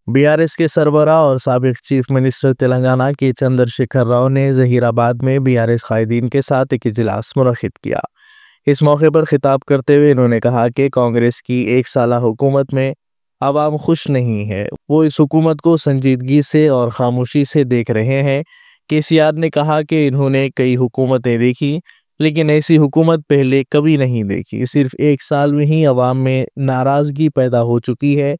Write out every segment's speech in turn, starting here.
BRS के सरबराह और साबिक चीफ मिनिस्टर तेलंगाना के चंद्रशेखर राव ने जहीराबाद में बीआरएस कायदीन के साथ एक इजलास मुनक्किद किया। इस मौके पर खिताब करते हुए इन्होंने कहा कि कांग्रेस की एक साला हुकूमत में आवाम खुश नहीं है। वो इस हुकूमत को संजीदगी से और खामोशी से देख रहे हैं। केसीआर ने कहा कि इन्होंने कई हुकूमतें देखी, लेकिन ऐसी हुकूमत पहले कभी नहीं देखी। सिर्फ एक साल में ही अवाम में नाराजगी पैदा हो चुकी है।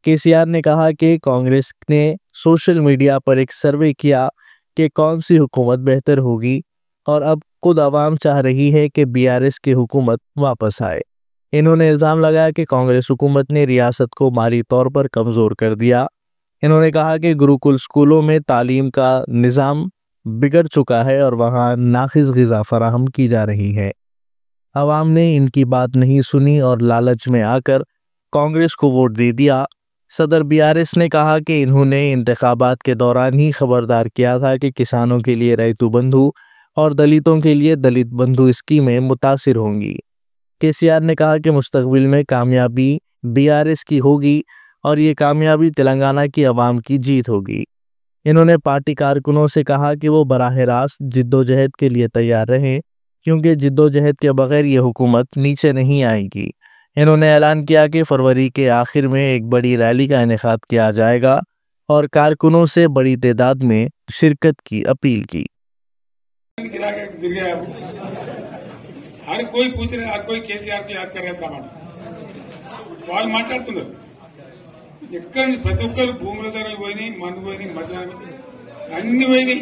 केसीआर ने कहा कि कांग्रेस ने सोशल मीडिया पर एक सर्वे किया कि कौन सी हुकूमत बेहतर होगी और अब खुद आवाम चाह रही है कि बीआरएस की हुकूमत वापस आए। इन्होंने इल्ज़ाम लगाया कि कांग्रेस हुकूमत ने रियासत को माली तौर पर कमज़ोर कर दिया। इन्होंने कहा कि गुरुकुल स्कूलों में तालीम का निज़ाम बिगड़ चुका है और वहाँ नाक़िस ग़िज़ा फराहम की जा रही है। आवाम ने इनकी बात नहीं सुनी और लालच में आकर कांग्रेस को वोट दे दिया। सदर बीआरएस ने कहा कि इन्होंने इंतखाबात के दौरान ही खबरदार किया था कि किसानों के लिए रैतू बंधु और दलितों के लिए दलित बंधु स्कीमें मुतासिर होंगी। केसीआर ने कहा कि मुस्तकबिल में कामयाबी बीआरएस की होगी और ये कामयाबी तेलंगाना की आवाम की जीत होगी। इन्होंने पार्टी कारकुनों से कहा कि वो बराह रास्त जिद्दोजहद के लिए तैयार रहें, क्योंकि जिद्दोजहद के बगैर ये हुकूमत नीचे नहीं आएगी। इन्होंने ऐलान किया कि फरवरी के आखिर में एक बड़ी रैली का इनेकाद किया जाएगा और कारकुनों से बड़ी तादाद में शिरकत की अपील की। हर कोई पूछ रहे, हर कोई केसीआर को याद कर रहे सामान వాళ్ళు మాట్లాడుతున్నారు। ఎక్కడ ప్రతి ఒక్కరు భూముల ధరలు పోయినాయి, మందు పోయినాయి, మసాలా అన్ని పోయినాయి।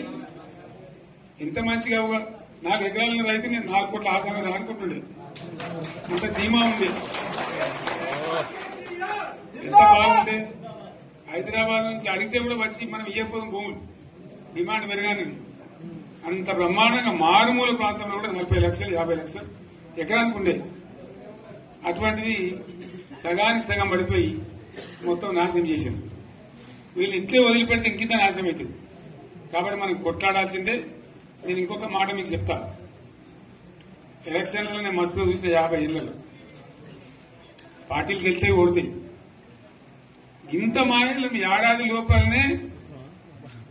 ఇంత మంచిగా 4 ఎకరాల రైతు నేను 4 కోట్ల ఆసామి అనుకుంటుండే, అంత ధీమా ఉంది, ఎంత బాగుంది। హైదరాబాద్ నుంచి అడిగితే కూడా వచ్చి మనం ఇయ్యకపోదాం భూములు, డిమాండ్ పెరగాలని అంత బ్రహ్మాండంగా మారుమూల ప్రాంతంలో కూడా 40 లక్షలు 50 లక్షలు ఎకరానికి ఉండే, అటువంటిది సగానికి సగం పడిపోయి మొత్తం నాశనం చేశారు। వీళ్ళు ఇంట్లో వదిలిపెడితే ఇంకింత నాశనం అవుతుంది। కాబట్టి మనం కొట్లాడాల్సిందే। నేను ఇంకొక మాట మీకు చెప్తా, ఎలక్షన్లలో నేను మస్తుగా చూస్తే 50 ఏళ్లలో పార్టీలు గెలితే ఓడితాయి, ఇంత మాయలు ఏడాది లోపలనే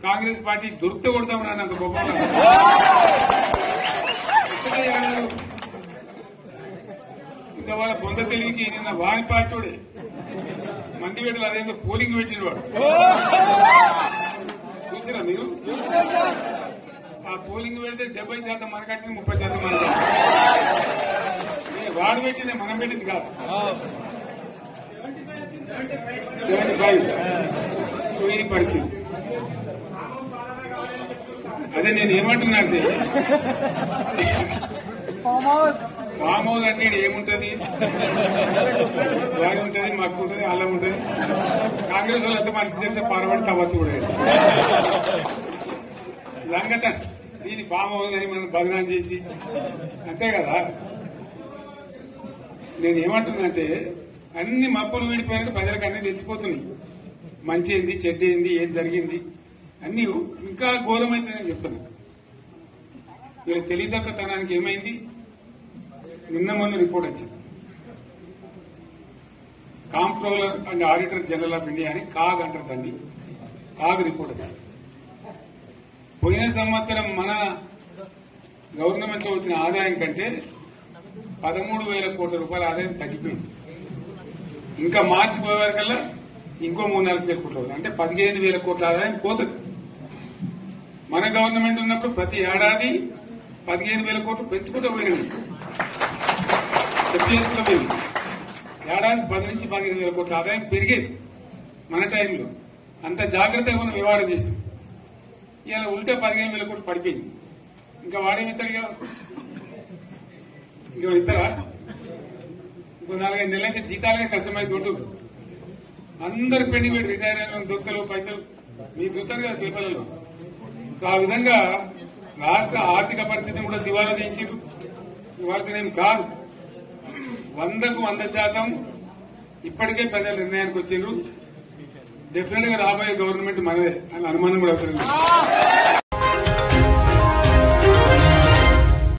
కాంగ్రెస్ పార్టీ దొరికితే కొడతామని అన్నంత గొప్ప ఇంకా వాళ్ళ బొంద తెలివికి నిన్న వారి పార్టీ మంది పెట్టలు అదేందో పోలింగ్ పెట్టిన వాడు చూసారా మీరు? ఆ పోలింగ్ పెడితే 70% మనకు వచ్చింది, 30% మనకు వాడు పెట్టింది, మనం పెట్టింది కాదు। 75 ఇది పరిస్థితి। అదే నేను ఏమంటున్నా అంటే, ఫామ్ హౌస్ అంటే ఏముంటది, వారి ఉంటది, మాకు ఉంటది, అల్లం ఉంటది। కాంగ్రెస్ వాళ్ళు ఎంత మంచి చేస్తే పారబడి తవ్వచ్చు కూడా లంగత దీని ఫామ్ హౌస్ అని మనం బదనాం చేసి అంతే కదా। నేను ఏమంటున్నా అంటే, అన్ని మబ్బులు వీడిపోయినట్టు ప్రజలకు అన్ని తెలిసిపోతున్నాయి, మంచి ఏంది, చెడ్డ ఏంది, ఏం జరిగింది అన్ని ఇంకా ఘోరమైంది నేను చెప్తున్నా। వీళ్ళ తెలివితక్కువతనానికి ఏమైంది, నిన్న మొన్న రిపోర్ట్ వచ్చింది, comptroller and auditor general of India అని కాగ్ అంటారు దాన్ని, కాగ్ రిపోర్ట్ వచ్చింది। పోయిన సంవత్సరం మన గవర్నమెంట్ లో వచ్చిన ఆదాయం కంటే 13,000 కోట్ల రూపాయల ఆదాయం తగ్గిపోయింది। ఇంకా మార్చి పోయే వరకల్లా ఇంకో 3-4 కోట్ల అవుతుంది, అంటే 15,000 కోట్ల ఆదాయం పోతుంది। మన గవర్నమెంట్ ఉన్నప్పుడు ప్రతి ఏడాది 15,000 కోట్లు పెంచుకుంటూ పోయినాడు, చేసుకుంటూ పోయింది। ఏడాది 10 నుంచి 15,000 కోట్ల ఆదాయం పెరిగేది మన టైంలో, అంత జాగ్రత్తగా మనం వ్యవహారం చేస్తాం। ఇలా ఉల్టా 15,000 కోట్లు పడిపోయింది। ఇంకా వాడేమిస్తాడుగా, ఇంకో ఇస్తారా? ఇంకో 4-5 నెలలైతే జీతాలకే కష్టమైతుంటు, అందరు పెండింగ్ పెట్టి రిటైర్ అయిన దొత్తలు పైసలు మీరు చూస్తారు కదా పేపర్లలో। సో ఆ విధంగా రాష్ట్ర ఆర్థిక పరిస్థితిని కూడా దివాలా తీయించారు। ఇవాళనేం కాదు, 100కు 100% ఇప్పటికే ప్రజలు నిర్ణయానికి వచ్చారు, డెఫినెట్ గా రాబోయే గవర్నమెంట్ మనదే అని అనుమానం కూడా అవసరం లేదు।